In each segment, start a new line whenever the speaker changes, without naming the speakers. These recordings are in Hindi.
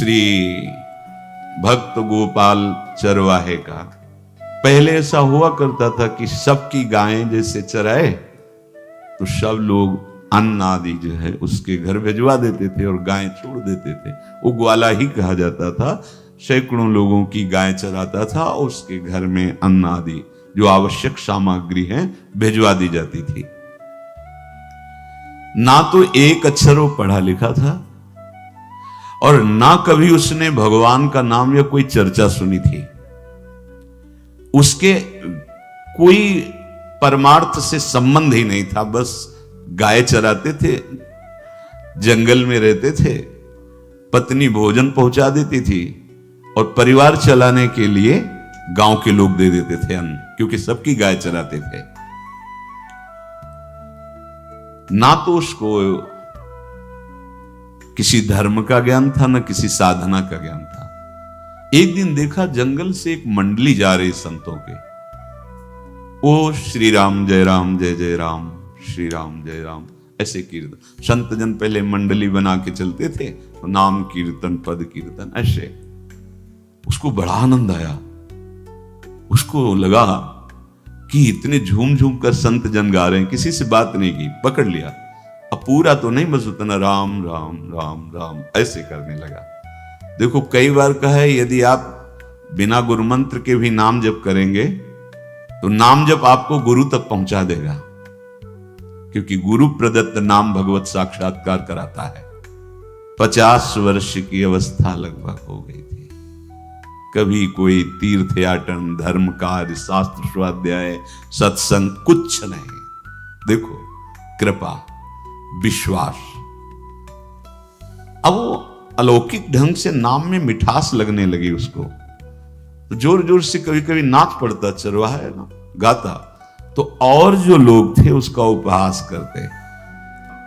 श्री भक्त गोपाल चरवाहे का। पहले ऐसा हुआ करता था कि सबकी गायें जैसे चराए तो सब लोग अन्न आदि जो है उसके घर भिजवा देते थे और गायें छोड़ देते थे। वो ग्वाला ही कहा जाता था। सैकड़ों लोगों की गायें चराता था और उसके घर में अन्न आदि जो आवश्यक सामग्री है भिजवा दी जाती थी। ना तो एक अक्षर वो पढ़ा लिखा था और ना कभी उसने भगवान का नाम या कोई चर्चा सुनी थी। उसके कोई परमार्थ से संबंध ही नहीं था। बस गाय चराते थे, जंगल में रहते थे, पत्नी भोजन पहुंचा देती थी और परिवार चलाने के लिए गांव के लोग दे देते थे अन्न, क्योंकि सबकी गाय चराते थे। ना तो उसको किसी धर्म का ज्ञान था, ना किसी साधना का ज्ञान था। एक दिन देखा जंगल से एक मंडली जा रही संतों के। ओ श्री राम जय राम जय जय राम, श्री राम जय राम, ऐसे कीर्तन। संत जन पहले मंडली बना के चलते थे, तो नाम कीर्तन पद कीर्तन ऐसे। उसको बड़ा आनंद आया। उसको लगा कि इतने झूम झूम कर संत जन गा रहे हैं, किसी से बात नहीं की, पकड़ लिया। अब पूरा तो नहीं, बस उतना राम राम राम राम ऐसे करने लगा। देखो कई बार कहा है, यदि आप बिना गुरु मंत्र के भी नाम जप करेंगे तो नाम जप आपको गुरु तक पहुंचा देगा, क्योंकि गुरु प्रदत्त नाम भगवत साक्षात्कार कराता है। 50 वर्ष की अवस्था लगभग हो गई थी। कभी कोई तीर्थ याटन, धर्म कार्य, शास्त्र स्वाध्याय, सत्संग कुछ नहीं। देखो कृपा, विश्वास। अब वो अलौकिक ढंग से नाम में मिठास लगने लगी उसको, तो जोर जोर से कभी कभी नाच पड़ता, चरवाहा है ना, गाता। तो और जो लोग थे उसका उपहास करते,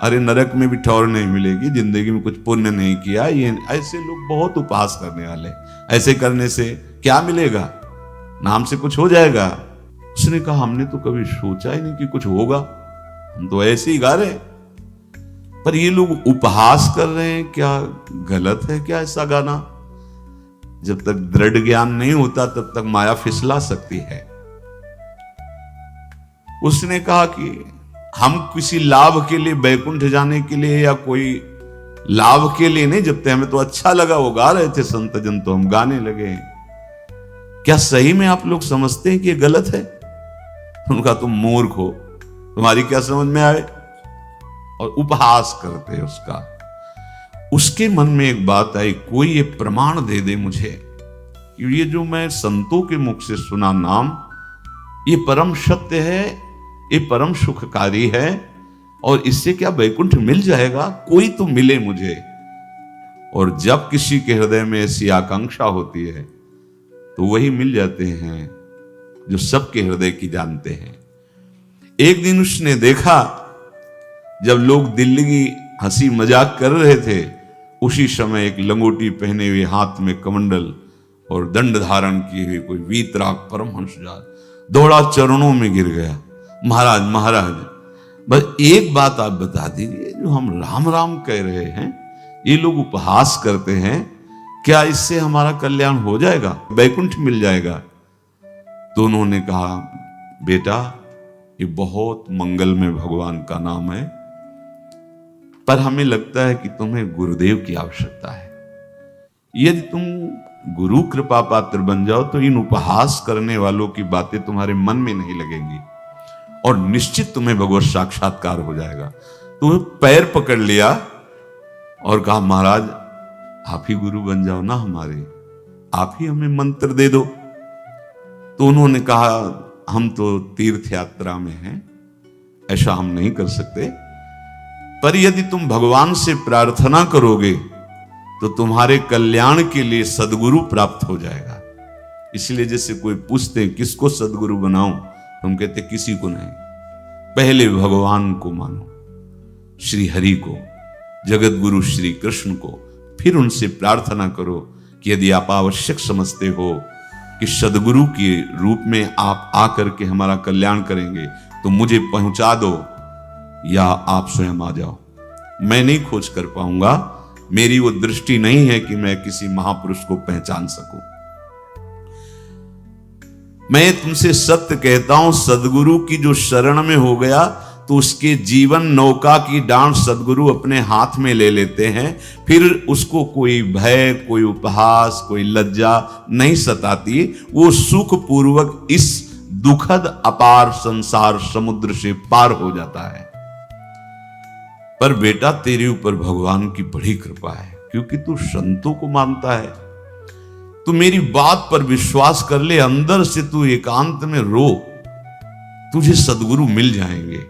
अरे नरक में भी ठौर नहीं मिलेगी, जिंदगी में कुछ पुण्य नहीं किया, ये ऐसे लोग बहुत उपहास करने वाले। ऐसे करने से क्या मिलेगा, नाम से कुछ हो जाएगा। उसने कहा हमने तो कभी सोचा ही नहीं कि कुछ होगा, हम तो ऐसे ही गा रहे। पर ये लोग उपहास कर रहे हैं, क्या गलत है क्या ऐसा गाना? जब तक दृढ़ ज्ञान नहीं होता तब तक माया फिसला सकती है। उसने कहा कि हम किसी लाभ के लिए, बैकुंठ जाने के लिए या कोई लाभ के लिए नहीं जपते, हमें तो अच्छा लगा, वो गा रहे थे संत जन तो हम गाने लगे। क्या सही में आप लोग समझते हैं कि ये गलत है? उनका तुम मूर्ख हो, तुम्हारी क्या समझ में आए? और उपहास करते उसका। उसके मन में एक बात आई, कोई ये प्रमाण दे दे मुझे कि ये जो मैं संतों के मुख से सुना नाम, ये परम सत्य है, ये परम सुखकारी है, और इससे क्या बैकुंठ मिल जाएगा? कोई तो मिले मुझे। और जब किसी के हृदय में ऐसी आकांक्षा होती है तो वही मिल जाते हैं जो सबके हृदय की जानते हैं। एक दिन उसने देखा जब लोग दिल्ली की हंसी मजाक कर रहे थे, उसी समय एक लंगोटी पहने हुए, हाथ में कमंडल और दंड धारण किए हुए कोई वीतराग परमहंस दौड़ा, चरणों में गिर गया। महाराज महाराज, बस एक बात आप बता दीजिए, जो हम राम राम कह रहे हैं, ये लोग उपहास करते हैं, क्या इससे हमारा कल्याण हो जाएगा, बैकुंठ मिल जाएगा? तो उन्होंने कहा बेटा, ये बहुत मंगल में भगवान का नाम है, पर हमें लगता है कि तुम्हें गुरुदेव की आवश्यकता है। यदि तुम गुरु कृपा पात्र बन जाओ तो इन उपहास करने वालों की बातें तुम्हारे मन में नहीं लगेंगी और निश्चित तुम्हें भगवत साक्षात्कार हो जाएगा। तो पैर पकड़ लिया और कहा महाराज आप ही गुरु बन जाओ ना हमारे, आप ही हमें मंत्र दे दो। तो उन्होंने कहा हम तो तीर्थ यात्रा में हैं, ऐसा हम नहीं कर सकते, पर यदि तुम भगवान से प्रार्थना करोगे तो तुम्हारे कल्याण के लिए सदगुरु प्राप्त हो जाएगा। इसलिए जैसे कोई पूछते हैं किसको सदगुरु बनाऊं, तुम कहते किसी को नहीं, पहले भगवान को मानो, श्री हरि को, जगत गुरु श्री कृष्ण को, फिर उनसे प्रार्थना करो कि यदि आप आवश्यक समझते हो कि सदगुरु के रूप में आप आकर के हमारा कल्याण करेंगे तो मुझे पहुंचा दो, या आप स्वयं आ जाओ। मैं नहीं खोज कर पाऊंगा, मेरी वो दृष्टि नहीं है कि मैं किसी महापुरुष को पहचान सकूं। मैं तुमसे सत्य कहता हूं, सदगुरु की जो शरण में हो गया तो उसके जीवन नौका की डांट सदगुरु अपने हाथ में ले लेते हैं। फिर उसको कोई भय, कोई उपहास, कोई लज्जा नहीं सताती। वो सुख पूर्वक इस दुखद अपार संसार समुद्र से पार हो जाता है। पर बेटा, तेरे ऊपर भगवान की बड़ी कृपा है, क्योंकि तू संतों को मानता है। तू मेरी बात पर विश्वास कर ले, अंदर से तू एकांत में रो, तुझे सदगुरु मिल जाएंगे।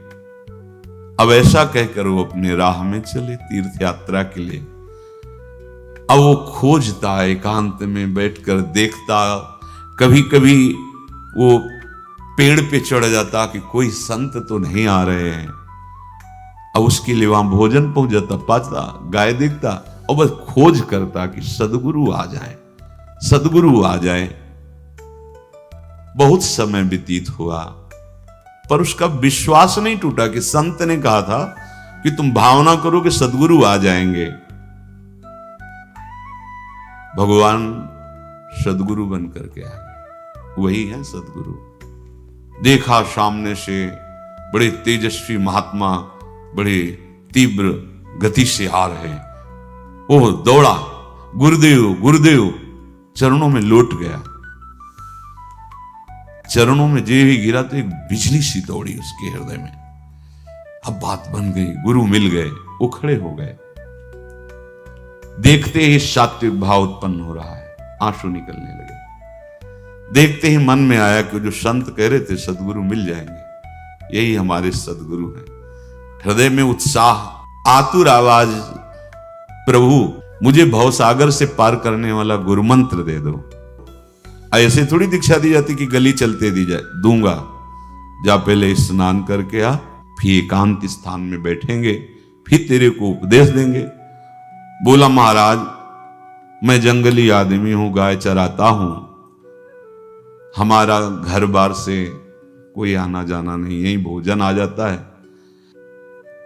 अब ऐसा कहकर वो अपने राह में चले तीर्थ यात्रा के लिए। अब वो खोजता, एकांत में बैठकर देखता, कभी कभी वो पेड़ पे चढ़ जाता कि कोई संत तो नहीं आ रहे हैं। अब उसके लिए वहां भोजन पहुंच जाता, पाता, गाय देखता और बस खोज करता कि सदगुरु आ जाए, सदगुरु आ जाए। बहुत समय व्यतीत हुआ, पर उसका विश्वास नहीं टूटा कि संत ने कहा था कि तुम भावना करो कि सदगुरु आ जाएंगे। भगवान सदगुरु बन करके आ गए, वही है सदगुरु। देखा सामने से बड़े तेजस्वी महात्मा बड़े तीव्र गति से आ रहे। वो दौड़ा, गुरुदेव गुरुदेव, चरणों में लौट गया। चरणों में जे ही गिरा तो एक बिजली सी दौड़ी उसके हृदय में। अब बात बन गई, गुरु मिल गए। वो खड़े हो गए, देखते ही सात्विक भाव उत्पन्न हो रहा है, आंसू निकलने लगे। देखते ही मन में आया कि जो संत कह रहे थे सदगुरु मिल जाएंगे, यही हमारे सदगुरु हैं। हृदय में उत्साह, आतुर आवाज, प्रभु मुझे भवसागर से पार करने वाला गुरु मंत्र दे दो। ऐसे थोड़ी दीक्षा दी जाती कि गली चलते दी जाए, दूंगा। जा पहले स्नान करके आ, फिर एकांत स्थान में बैठेंगे, फिर तेरे को उपदेश देंगे। बोला, महाराज मैं जंगली आदमी हूं, गाय चराता हूं, हमारा घर बार से कोई आना जाना नहीं, यही भोजन आ जाता है।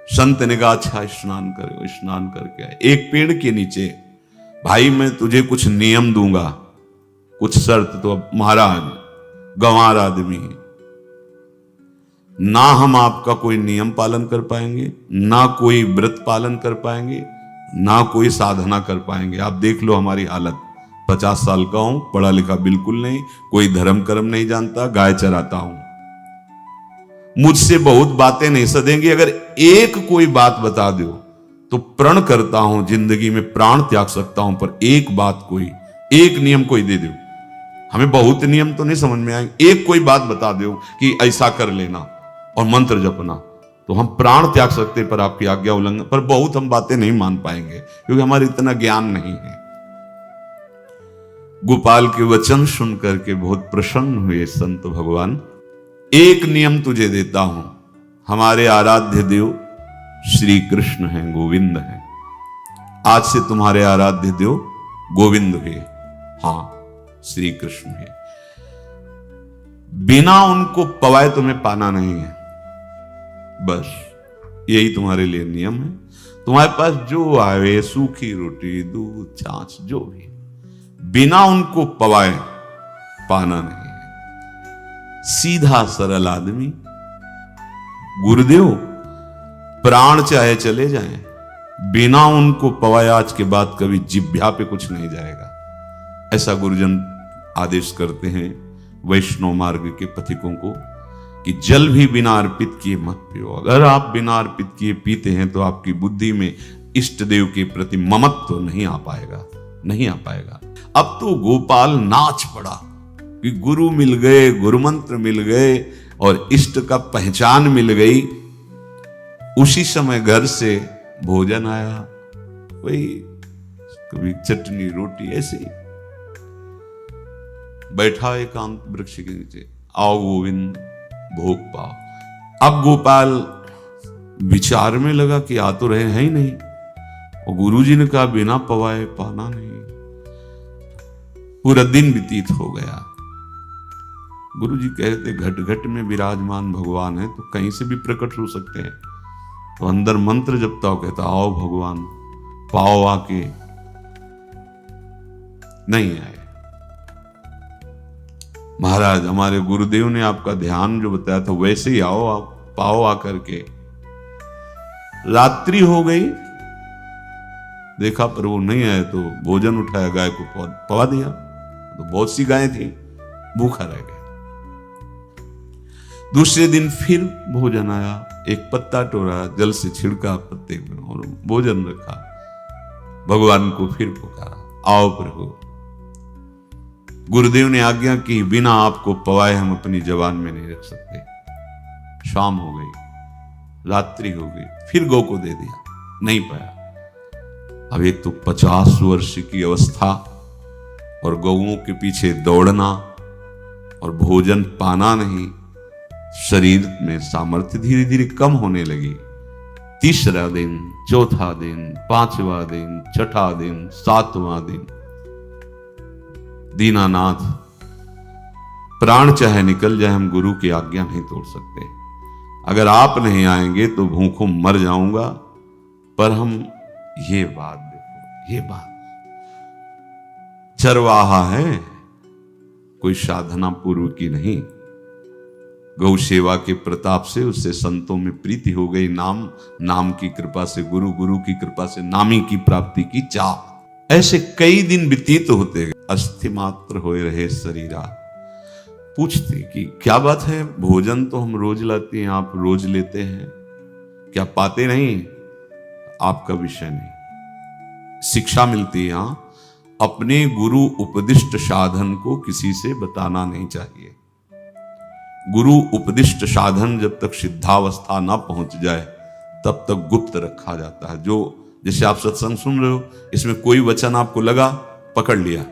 संत ने कहा, अच्छा स्नान करो। स्नान करके आए, एक पेड़ के नीचे। भाई मैं तुझे कुछ नियम दूंगा, कुछ शर्त। तो अब महाराज गंवार आदमी है, ना हम आपका कोई नियम पालन कर पाएंगे, ना कोई व्रत पालन कर पाएंगे, ना कोई साधना कर पाएंगे। आप देख लो हमारी हालत। 50 साल का हूं, पढ़ा लिखा बिल्कुल नहीं, कोई धर्म कर्म नहीं जानता, गाय चराता हूं। मुझसे बहुत बातें नहीं सदेंगी। अगर एक कोई बात बता दो तो प्रण करता हूं जिंदगी में प्राण त्याग सकता हूं, पर एक बात कोई, एक नियम कोई दे दो। हमें बहुत नियम तो नहीं समझ में आएंगे, एक कोई बात बता दो कि ऐसा कर लेना और मंत्र जपना, तो हम प्राण त्याग सकते, पर आपकी आज्ञा उल्लंघन, पर बहुत हम बातें नहीं मान पाएंगे क्योंकि हमारे इतना ज्ञान नहीं है। गोपाल के वचन सुन करके बहुत प्रसन्न हुए संत भगवान। एक नियम तुझे देता हूं, हमारे आराध्य देव श्री कृष्ण हैं, गोविंद हैं। आज से तुम्हारे आराध्य देव गोविंद हुए, हाँ श्री कृष्ण है। बिना उनको पवाए तुम्हें पाना नहीं है, बस यही तुम्हारे लिए नियम है। तुम्हारे पास जो आवे, सूखी रोटी, दूध, छाछ, जो भी, बिना उनको पवाए पाना नहीं है। सीधा सरल आदमी। गुरुदेव प्राण चाहे चले जाएं, बिना उनको पवाए आज के बाद कभी जिह्वा पे कुछ नहीं जाएगा। ऐसा गुरुजन आदेश करते हैं वैष्णव मार्ग के पथिकों को कि जल भी बिना अर्पित किए मत पियो। अगर आप बिना अर्पित किए पीते हैं तो आपकी बुद्धि में इष्ट देव के प्रति ममत्व तो नहीं आ पाएगा, नहीं आ पाएगा। अब तो गोपाल नाच पड़ा कि गुरु मिल गए, गुरु मंत्र मिल गए और इष्ट का पहचान मिल गई। उसी समय घर से भोजन आया, वही कभी चटनी रोटी, ऐसे ही बैठा एकांत वृक्ष के नीचे। आओ गोविंद भोग पाओ। अब गोपाल विचार में लगा कि आ तो रहे हैं ही नहीं, और गुरुजी ने कहा बिना पवाए पाना नहीं। पूरा दिन व्यतीत हो गया। गुरुजी कहते घट घट में विराजमान भगवान है तो कहीं से भी प्रकट हो सकते हैं। तो अंदर मंत्र जपता हो, कहता आओ भगवान पाव आके नहीं आए। महाराज हमारे गुरुदेव ने आपका ध्यान जो बताया था वैसे ही आओ, आप पाओ आकर के। रात्रि हो गई, देखा पर वो नहीं आए तो भोजन उठाया, गाय को पवा दिया। तो बहुत सी गायें थी, भूखा रह गया। दूसरे दिन फिर भोजन आया, एक पत्ता टोरा, जल से छिड़का पत्ते को और भोजन रखा। भगवान को फिर पुकारा, आओ प्रभु। गुरुदेव ने आज्ञा की, बिना आपको पवाए हम अपनी जबान में नहीं रख सकते। शाम हो गई, रात्रि हो गई, फिर गौ को दे दिया, नहीं पाया। अब एक तो 50 वर्ष की अवस्था और गौओं के पीछे दौड़ना और भोजन पाना नहीं, शरीर में सामर्थ्य धीरे धीरे कम होने लगी। तीसरा दिन, चौथा दिन, पांचवा दिन, छठा दिन, सातवां दिन, दीनानाथ प्राण चाहे निकल जाए, हम गुरु की आज्ञा नहीं तोड़ सकते। अगर आप नहीं आएंगे तो भूखों मर जाऊंगा। पर हम ये बात देखो, ये बात चरवाहा है, कोई साधना पूर्व की नहीं। गौ सेवा के प्रताप से उससे संतों में प्रीति हो गई, नाम की कृपा से, गुरु की कृपा से नामी की प्राप्ति की चाह। ऐसे कई दिन व्यतीत होते गए, अस्थि मात्र होए रहे शरीरा। पूछते कि क्या बात है, भोजन तो हम रोज लाते हैं, आप रोज लेते हैं, क्या पाते नहीं? आपका विषय नहीं। शिक्षा मिलती है, अपने गुरु उपदिष्ट साधन को किसी से बताना नहीं चाहिए। गुरु उपदिष्ट साधन जब तक सिद्धावस्था ना पहुंच जाए तब तक गुप्त रखा जाता है। जो जैसे आप सत्संग सुन रहे हो, इसमें कोई वचन आपको लगा, पकड़ लिया,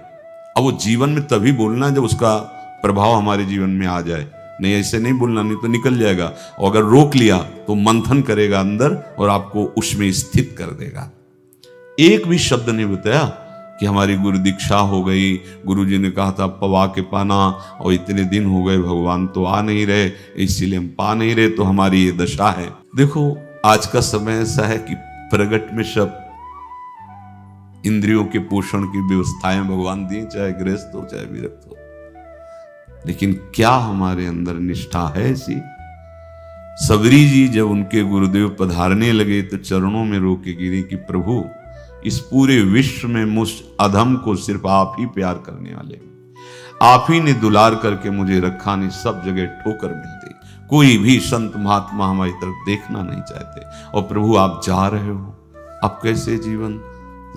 अब वो जीवन में तभी बोलना है जब उसका प्रभाव हमारे जीवन में आ जाए। नहीं ऐसे नहीं बोलना, नहीं तो निकल जाएगा। और अगर रोक लिया तो मंथन करेगा अंदर और आपको उसमें स्थित कर देगा। एक भी शब्द नहीं बताया कि हमारी गुरु दीक्षा हो गई, गुरुजी ने कहा था पवा के पाना, और इतने दिन हो गए भगवान तो आ नहीं रहे, इसीलिए हम पा नहीं रहे, तो हमारी ये दशा है। देखो आज का समय ऐसा है कि प्रगट में सब इंद्रियों के पोषण की व्यवस्थाएं भगवान दी, चाहे गृहस्थ हो चाहे विरक्त हो, लेकिन क्या हमारे अंदर निष्ठा है ऐसी? सबरी जी जब उनके गुरुदेव पधारने लगे तो चरणों में रो के गिरी कि प्रभु इस पूरे विश्व में मुझ अधम को सिर्फ आप ही प्यार करने वाले, आप ही ने दुलार करके मुझे रखा, नहीं सब जगह ठोकर मिलती, कोई भी संत महात्मा हमारी तरफ देखना नहीं चाहते, और प्रभु आप जा रहे हो, अब कैसे जीवन?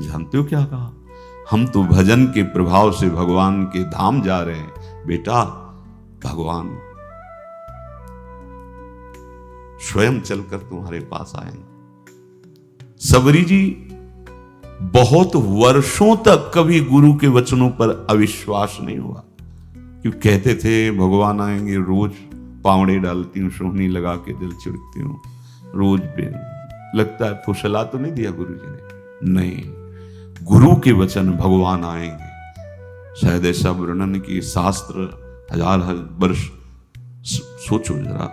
जानते हो क्या कहा? हम तो भजन के प्रभाव से भगवान के धाम जा रहे हैं बेटा, भगवान स्वयं चलकर तुम्हारे पास आएंगे। सबरी जी बहुत वर्षों तक कभी गुरु के वचनों पर अविश्वास नहीं हुआ, क्यों कहते थे भगवान आएंगे, रोज पावड़े डालती हूँ, सोहनी लगा के जल छिड़कती हूँ, रोज पे लगता है फुसला तो नहीं दिया गुरु जी ने? नहीं, गुरु के वचन भगवान आएंगे। शायद ऐसा वर्णन की शास्त्र हजार वर्ष सोचो जरा,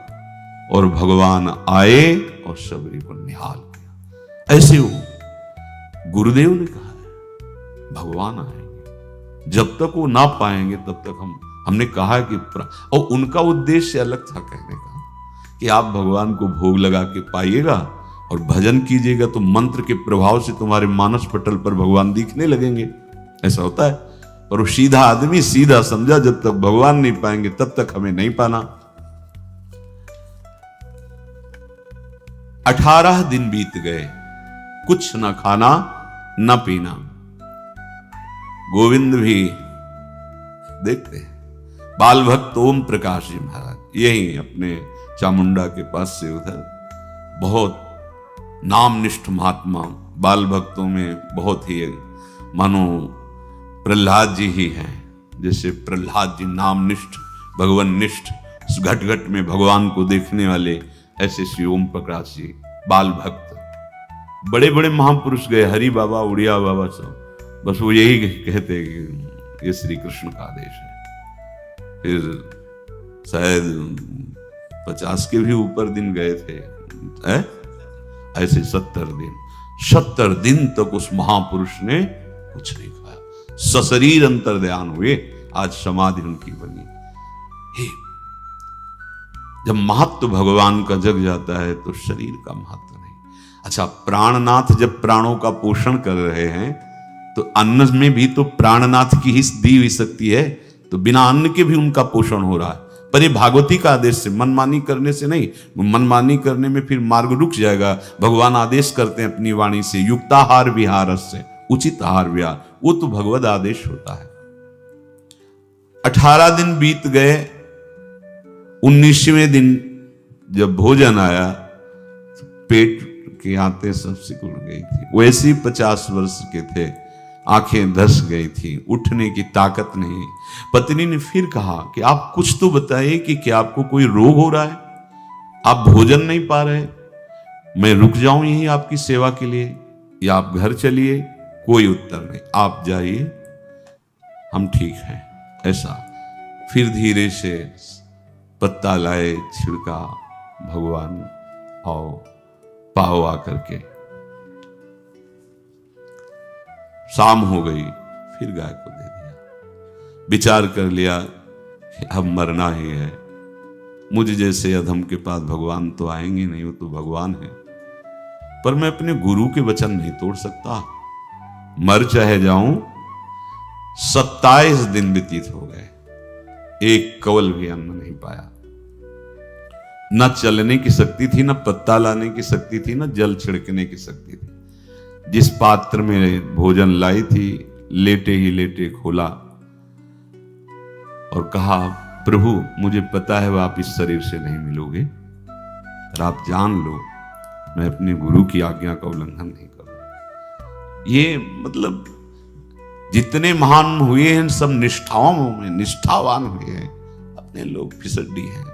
और भगवान आए और सबरी को निहाल किया। ऐसे हो गुरुदेव ने कहा है भगवान आएंगे, जब तक वो ना पाएंगे तब तक हमने कहा है कि और उनका उद्देश्य अलग था कहने का कि आप भगवान को भोग लगा के पाइएगा और भजन कीजिएगा तो मंत्र के प्रभाव से तुम्हारे मानस पटल पर भगवान दिखने लगेंगे। ऐसा होता है, पर वो सीधा आदमी सीधा समझा, जब तक भगवान नहीं पाएंगे तब तक हमें नहीं पाना। 18 दिन बीत गए, कुछ न खाना न पीना। गोविंद भी देखते हैं, बाल भक्त ओम प्रकाश जी महाराज यही अपने चामुंडा के पास से उधर, बहुत नामनिष्ठ महात्मा, बाल भक्तों में बहुत ही मानो प्रहलाद जी ही हैं। जैसे प्रहलाद जी नामनिष्ठ भगवान-निष्ठ, घट घट में भगवान को देखने वाले, ऐसे श्री ओम प्रकाश जी बाल भक्त। बड़े बड़े महापुरुष गए, हरि बाबा, उड़िया बाबा, सब बस वो यही कहते कि ये श्री कृष्ण का आदेश है। फिर शायद 50 के भी ऊपर दिन गए थे, ऐसे 70 दिन। 70 दिन तक उस महापुरुष ने कुछ नहीं खाया, सशरीर अंतर्ध्यान हुए, आज समाधि उनकी बनी। हे, जब महत्व भगवान का जग जाता है तो शरीर का महत्व नहीं। अच्छा, प्राणनाथ जब प्राणों का पोषण कर रहे हैं तो अन्न में भी तो प्राणनाथ की ही दी हुई शक्ति है, तो बिना अन्न के भी उनका पोषण हो रहा है। पर ये भागवती का आदेश से, मनमानी करने से नहीं। मनमानी करने में फिर मार्ग रुक जाएगा। भगवान आदेश करते हैं अपनी वाणी से, युक्ताहार विहार से, उचित आहार विहार, वो तो भगवत आदेश होता है। 18 दिन बीत गए, 19वें दिन जब भोजन आया तो पेट के आते सब सिकुड़ गई थी। वैसे ही 50 वर्ष के थे, आंखें धस गई थी, उठने की ताकत नहीं। पत्नी ने फिर कहा कि आप कुछ तो बताइए कि क्या आपको कोई रोग हो रहा है, आप भोजन नहीं पा रहे, मैं रुक जाऊं यहीं आपकी सेवा के लिए या आप घर चलिए। कोई उत्तर नहीं, आप जाइए, हम ठीक हैं। ऐसा फिर धीरे से पत्ता लाए, छिड़का, भगवान आओ पाओ आकर के। शाम हो गई, फिर गाय को दे दिया। विचार कर लिया कि अब मरना ही है, मुझ जैसे अधम के पास भगवान तो आएंगे नहीं, वो तो भगवान है, पर मैं अपने गुरु के वचन नहीं तोड़ सकता, मर चाहे जाऊं। 27 दिन व्यतीत हो गए, एक कवल भी अन्न नहीं पाया। न चलने की शक्ति थी, न पत्ता लाने की शक्ति थी, न जल छिड़कने की शक्ति थी। जिस पात्र में भोजन लाई थी, लेटे ही लेटे खोला और कहा, प्रभु मुझे पता है आप इस शरीर से नहीं मिलोगे, पर आप जान लो मैं अपने गुरु की आज्ञा का उल्लंघन नहीं करूंगा। ये मतलब जितने महान हुए हैं सब निष्ठाओं में निष्ठावान हुए हैं, अपने लोग फिसड्डी हैं।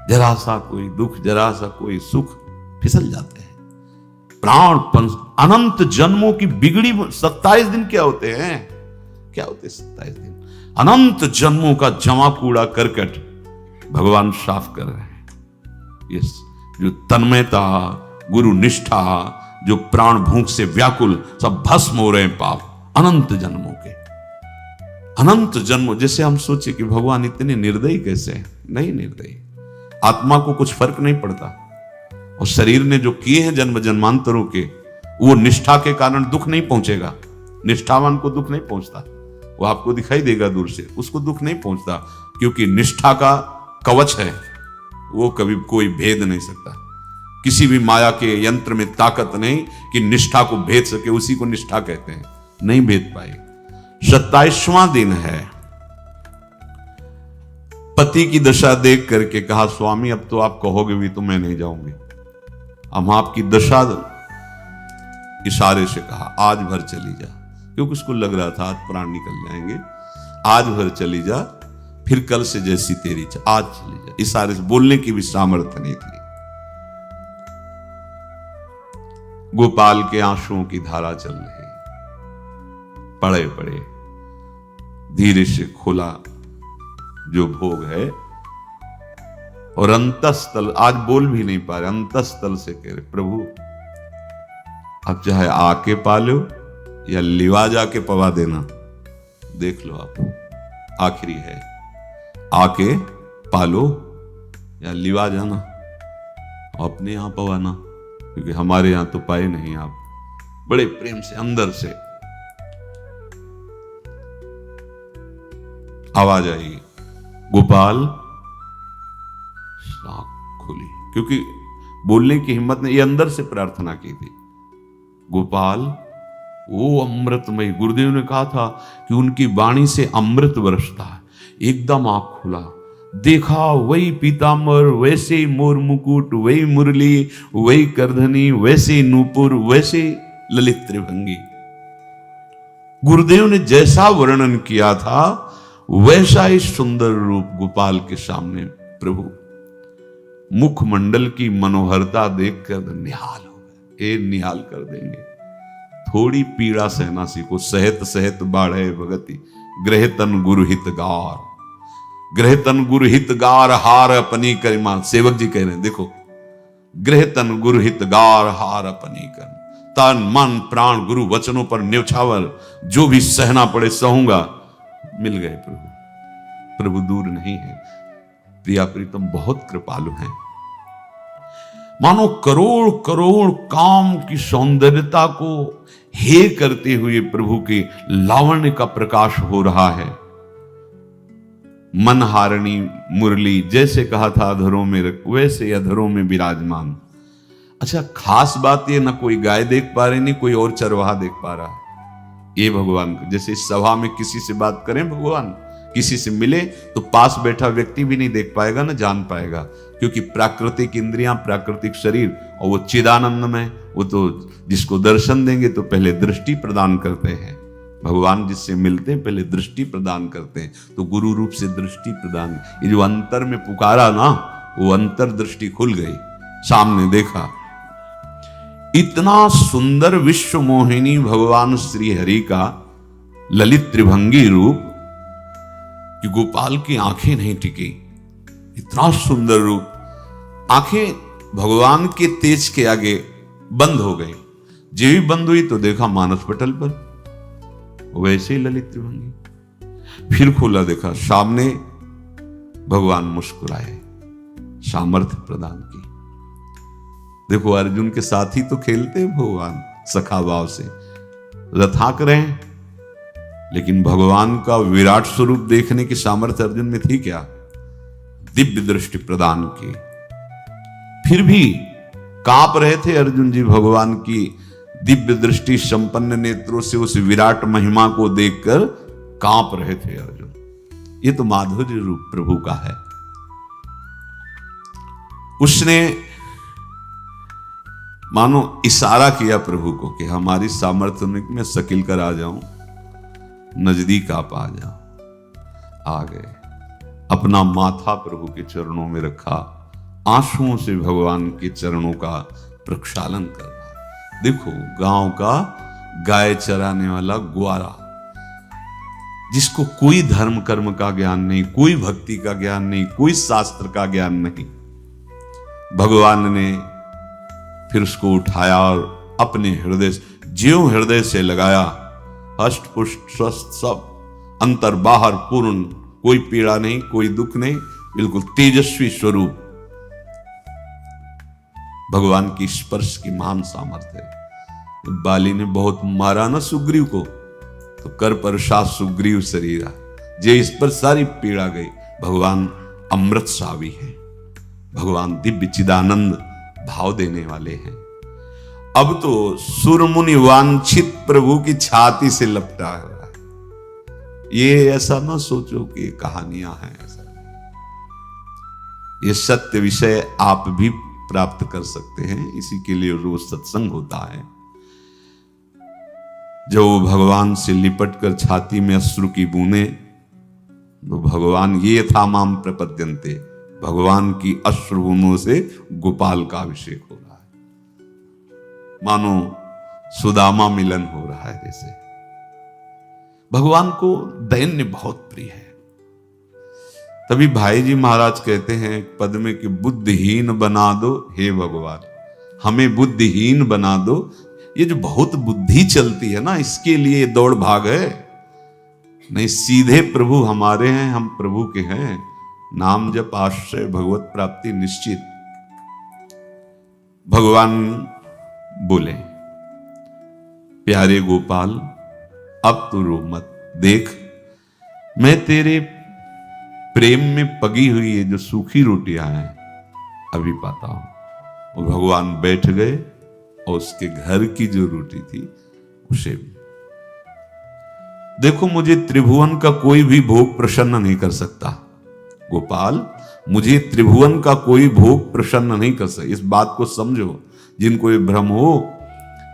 जरा सा कोई दुख, जरा सा कोई सुख, फिसल जाते हैं। प्राण अनंत जन्मों की बिगड़ी 27 दिन क्या होते हैं, क्या होते 27 दिन? अनंत जन्मों का जमा कूड़ा करकट भगवान साफ कर रहे हैं। यस, जो तन्मयता, गुरु निष्ठा, जो प्राण भूख से व्याकुल, सब भस्म हो रहे हैं पाप अनंत जन्मों के। अनंत जन्मों, जैसे हम सोचे कि भगवान इतने निर्दयी कैसे हैं? नहीं निर्दयी, आत्मा को कुछ फर्क नहीं पड़ता। और शरीर ने जो किए हैं जन्म जन्मांतरों के, वो निष्ठा के कारण दुख नहीं पहुंचेगा। निष्ठावान को दुख नहीं पहुंचता, वो आपको दिखाई देगा दूर से, उसको दुख नहीं पहुंचता, क्योंकि निष्ठा का कवच है, वो कभी कोई भेद नहीं सकता। किसी भी माया के यंत्र में ताकत नहीं कि निष्ठा को भेद सके, उसी को निष्ठा कहते हैं, नहीं भेद पाए। 27वां दिन है। पति की दशा देख करके कहा, स्वामी अब तो आप कहोगे भी तो मैं नहीं जाऊंगी, हम आपकी दशा, इशारे से कहा आज भर चली जा, क्योंकि उसको लग रहा था आज प्राण निकल जाएंगे। आज भर चली जा, फिर कल से जैसी तेरी आज चली जा। इशारे से, बोलने की भी सामर्थ्य नहीं थी। गोपाल के आंसुओं की धारा चल रही, पड़े पड़े धीरे से खोला जो भोग है, और अंतस्थल, आज बोल भी नहीं पा रहे, अंतस्थल से कह रहे, प्रभु अब चाहे आके पालो या लिवा जाके पवा देना, देख लो आप, आखिरी है, आके पालो या लिवा जाना, अपने यहां पवाना, क्योंकि हमारे यहां तो पाए नहीं आप। बड़े प्रेम से अंदर से आवाज आई, गोपाल। खुली, क्योंकि बोलने की हिम्मत ने, ये अंदर से प्रार्थना की थी, गोपाल वो अमृतमय। गुरुदेव ने कहा था कि उनकी वाणी से अमृत बरसता है। एकदम आंख खुला, देखा वही पीतांबर, वैसे ही मोर मुकुट, वही मुरली, वही करधनी, वैसे नूपुर, वैसे ललित त्रिभंगी। गुरुदेव ने जैसा वर्णन किया था वैसा ही सुंदर रूप गोपाल के सामने। प्रभु मुखमंडल की मनोहरता देखकर निहाल हो गए, ये निहाल कर देंगे। थोड़ी पीड़ा सहना सीखो, सहत सहत बाढ़े भगति, ग्रह तन गुरु हितगार, ग्रह तन गुरु हितगार हार अपनी करिमा। सेवक जी कह रहे हैं, देखो, ग्रह तन गुरु हितगार हार अपनी कर, तन मन प्राण गुरु वचनों पर न्यौछावर, जो भी सहना पड़े सहूंगा। मिल गए प्रभु। प्रभु दूर नहीं है। प्रिया प्रीतम बहुत कृपालु हैं। मानो करोड़ करोड़ काम की सौंदर्यता को हे करते हुए प्रभु के लावण्य का प्रकाश हो रहा है। मनहारिणी मुरली, जैसे कहा था अधरों में रख, वैसे अधरों में विराजमान। अच्छा, खास बात ये, ना कोई गाय देख पा रहे, नहीं कोई और चरवाहा देख पा रहा। ये भगवान को, जैसे इस सभा में किसी से बात करें भगवान, किसी से मिले तो पास बैठा व्यक्ति भी नहीं देख पाएगा, ना जान पाएगा, क्योंकि प्राकृतिक इंद्रियां, प्राकृतिक शरीर, और वो चिदानंद में, वो तो जिसको दर्शन देंगे तो पहले दृष्टि प्रदान करते हैं। भगवान जिससे मिलते हैं पहले दृष्टि प्रदान करते हैं, तो गुरु रूप से दृष्टि प्रदान। ये जो अंतर में पुकारा ना, वो अंतर दृष्टि खुल गई, सामने देखा। इतना सुंदर विश्व मोहिनी भगवान श्री हरि का ललित त्रिभंगी रूप कि गोपाल की आंखें नहीं टिकी। इतना सुंदर रूप, आंखें भगवान के तेज के आगे बंद हो गई। जेवी बंद हुई तो देखा मानस पटल पर वैसे ही ललित त्रिभंगी। फिर खोला, देखा सामने भगवान मुस्कुराए, सामर्थ्य प्रदान की। देखो अर्जुन के साथ ही तो खेलते भगवान सखा भाव से, रथाक रहे हैं, लेकिन भगवान का विराट स्वरूप देखने की सामर्थ्य अर्जुन में थी क्या? दिव्य दृष्टि प्रदान की। फिर भी कांप रहे थे अर्जुन जी भगवान की दिव्य दृष्टि संपन्न नेत्रों से उस विराट महिमा को देखकर कांप रहे थे अर्जुन। ये तो माधुर्य रूप प्रभु का है। उसने मानो इशारा किया प्रभु को कि हमारी सामर्थ्य में सकिल कर आ जाऊं, नजदीक आप आ जाओ। आ गए, अपना माथा प्रभु के चरणों में रखा, आंसुओं से भगवान के चरणों का प्रक्षालन कर रहा। देखो गांव का गाय चराने वाला ग्वारा, जिसको कोई धर्म कर्म का ज्ञान नहीं, कोई भक्ति का ज्ञान नहीं, कोई शास्त्र का ज्ञान नहीं, भगवान ने फिर उसको उठाया और अपने हृदय, ज्यों हृदय से लगाया, हष्ट पुष्ट स्वस्थ सब, अंतर बाहर पूर्ण, कोई पीड़ा नहीं, कोई दुख नहीं, बिल्कुल तेजस्वी स्वरूप। भगवान की स्पर्श की महान सामर्थ्य है। बाली ने बहुत मारा ना सुग्रीव को, तो कर पर शाह सुग्रीव शरीरा, जे इस पर सारी पीड़ा गई। भगवान अमृत सावी है, भगवान दिव्य चिदानंद भाव देने वाले हैं। अब तो सुरमुनि वांछित प्रभु की छाती से लपटा है। ये ऐसा ना सोचो कि कहानियां हैं, ऐसा ये सत्य विषय आप भी प्राप्त कर सकते हैं। इसी के लिए रोज सत्संग होता है। जब वो भगवान से लिपट कर छाती में अश्रु की बूंदे, तो भगवान ये था माम प्रपद्यन्ते, भगवान की अश्रु बूंदों से गोपाल का अभिषेक हो रहा है। मानो सुदामा मिलन हो रहा है। जैसे भगवान को दैन्य बहुत प्रिय है। तभी भाई जी महाराज कहते हैं पद में कि बुद्धिहीन बना दो हे भगवान, हमें बुद्धिहीन बना दो। ये जो बहुत बुद्धि चलती है ना, इसके लिए दौड़ भाग है। नहीं, सीधे प्रभु हमारे हैं, हम प्रभु के हैं। नाम जप आश्रय भगवत प्राप्ति निश्चित। भगवान बोले, प्यारे गोपाल अब तू रो मत, देख मैं तेरे प्रेम में पगी हुई ये जो सूखी रोटियां हैं अभी पाता हूं। और भगवान बैठ गए और उसके घर की जो रोटी थी उसे भी। देखो मुझे त्रिभुवन का कोई भी भोग प्रसन्न नहीं कर सकता गोपाल, मुझे त्रिभुवन का कोई भोग प्रसन्न नहीं कर सकता। इस बात को समझो। जिनको ये भ्रम हो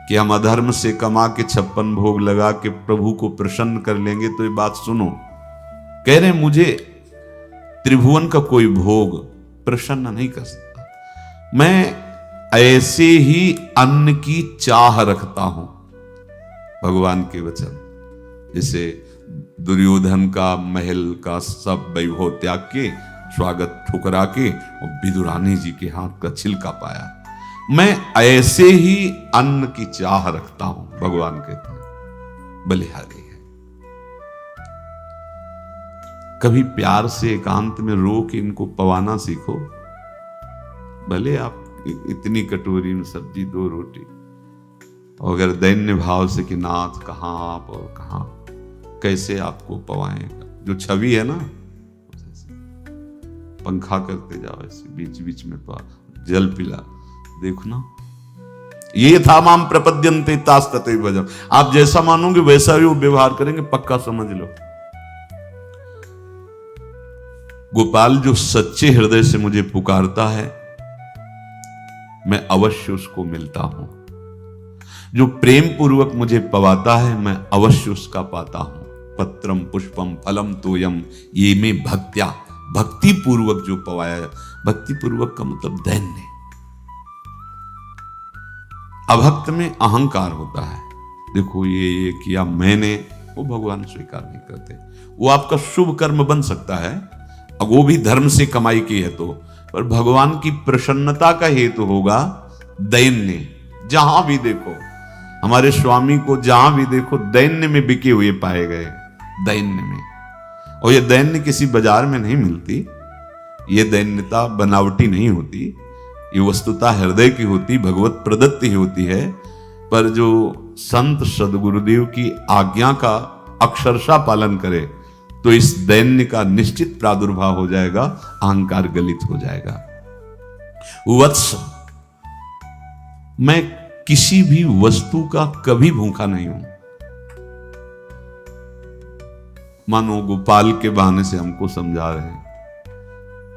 कि हम अधर्म से कमा के 56 भोग लगा के प्रभु को प्रसन्न कर लेंगे, तो ये बात सुनो। कह रहे मुझे त्रिभुवन का कोई भोग प्रसन्न नहीं कर सकता। मैं ऐसे ही अन्न की चाह रखता हूं। भगवान के वचन, जैसे दुर्योधन का महल का सब वैभव त्याग के, स्वागत ठुकरा के और विदुरानी जी के हाथ का छिलका पाया। मैं ऐसे ही अन्न की चाह रखता हूं, भगवान कहते हैं। बलिहारी है। कभी प्यार से एकांत में रो के इनको पवाना सीखो। भले आप इतनी कटोरी में सब्जी, 2 रोटी, और अगर दैन्य भाव से कि नाथ कहां आप और कहां, कैसे आपको पवाएगा। जो छवि है ना, पंखा करते जाओ ऐसे बीच बीच में, जल पिला, देखो ना। ये था माम प्रपद्यन्ते तास ततैव भजम। आप जैसा मानोगे वैसा ही वो व्यवहार करेंगे, पक्का समझ लो। गोपाल जो सच्चे हृदय से मुझे पुकारता है, मैं अवश्य उसको मिलता हूं। जो प्रेम पूर्वक मुझे पवाता है, मैं अवश्य उसका पाता हूं। पत्रम पुष्पम फलम तोयम ये में भक्त्या, भक्ति पूर्वक जो पवाया। भक्ति पूर्वक का मतलब दैन्य। अभक्त में अहंकार होता है। देखो ये किया मैंने, वो भगवान स्वीकार नहीं करते। वो आपका शुभ कर्म बन सकता है, अब वो भी धर्म से कमाई की है तो, पर भगवान की प्रसन्नता का हेतु होगा दैन्य। जहां भी देखो हमारे स्वामी को, जहां भी देखो दैन्य में बिके हुए पाए गए, दैन्य में। और ये दैन्य किसी बाजार में नहीं मिलती, ये दैन्यता बनावटी नहीं होती, ये वस्तुता हृदय की होती, भगवत प्रदत्त ही होती है। पर जो संत सदगुरुदेव की आज्ञा का अक्षरशः पालन करे तो इस दैन्य का निश्चित प्रादुर्भाव हो जाएगा, अहंकार गलित हो जाएगा। वत्स, मैं किसी भी वस्तु का कभी भूखा नहीं हूं। मानो गोपाल के बहाने से हमको समझा रहे हैं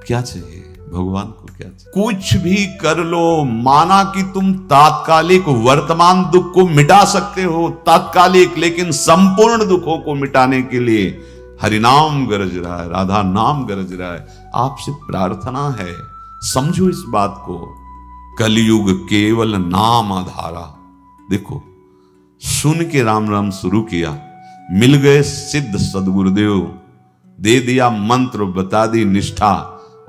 क्या चाहिए भगवान को, क्या चाहिए। कुछ भी कर लो, माना कि तुम तात्कालिक वर्तमान दुख को मिटा सकते हो, तात्कालिक, लेकिन संपूर्ण दुखों को मिटाने के लिए हरिनाम गरज रहा है, राधा नाम गरज रहा है। आपसे प्रार्थना है, समझो इस बात को। कलयुग केवल नाम आधारा। देखो, सुन के राम राम शुरू किया, मिल गए सिद्ध सदगुरुदेव, दे दिया मंत्र, बता दी निष्ठा,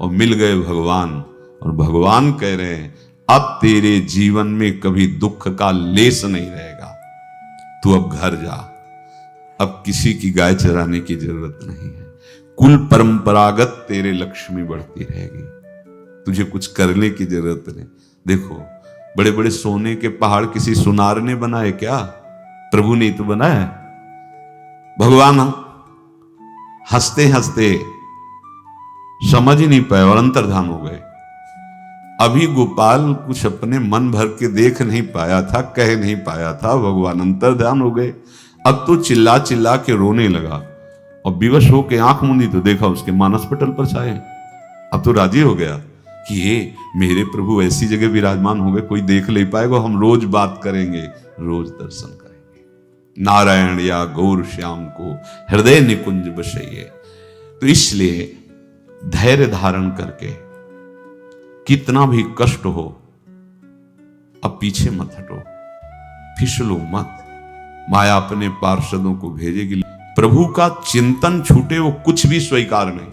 और मिल गए भगवान। और भगवान कह रहे हैं अब तेरे जीवन में कभी दुख का लेस नहीं रहेगा, तू अब घर जा, अब किसी की गाय चराने की जरूरत नहीं है। कुल परंपरागत तेरे लक्ष्मी बढ़ती रहेगी, तुझे कुछ करने की जरूरत नहीं। देखो, बड़े बड़े सोने के पहाड़ किसी सुनार ने बनाए क्या? प्रभु ने तो बनाया। भगवान हंसते हंसते समझ ही नहीं पाए और अंतर्धान हो गए। अभी गोपाल कुछ अपने मन भर के देख नहीं पाया था, कह नहीं पाया था, भगवान अंतर्धान हो गए। अब तो चिल्ला चिल्ला के रोने लगा और विवश होके आंख मूंदी तो देखा उसके मानस पटल पर छाए। अब तो राजी हो गया कि ये मेरे प्रभु ऐसी जगह विराजमान हो गए, कोई देख नहीं पाएगा, हम रोज बात करेंगे, रोज दर्शन करेंगे। नारायण या गौर श्याम को हृदय निकुंज बसइए। तो इसलिए धैर्य धारण करके, कितना भी कष्ट हो, अब पीछे मत हटो, फिसलो मत। माया अपने पार्षदों को भेजेगी। प्रभु का चिंतन छूटे वो कुछ भी स्वीकार नहीं।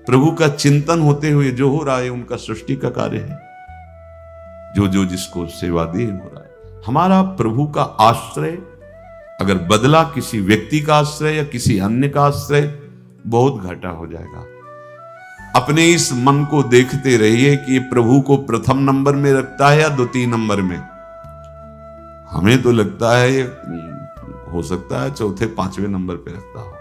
प्रभु का चिंतन होते हुए जो हो रहा है उनका सृष्टि का कार्य है, जो जो जिसको सेवा दी हो रहा है। हमारा प्रभु का आश्रय अगर बदला किसी व्यक्ति का आश्रय या किसी अन्य का आश्रय, बहुत घाटा हो जाएगा। अपने इस मन को देखते रहिए कि प्रभु को प्रथम नंबर में रखता है या द्वितीय नंबर में। हमें तो लगता है हो सकता है चौथे पांचवें नंबर पे रखता हो।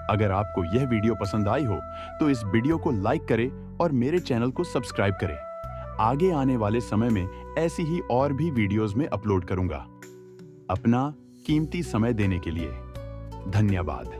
अगर आपको यह वीडियो पसंद आई हो तो इस वीडियो को लाइक करें और मेरे चैनल को सब्सक्राइब करें। आगे आने वाले समय में ऐसी ही और भी वीडियोस में अपलोड करूंगा। अपना कीमती समय देने के लिए धन्यवाद।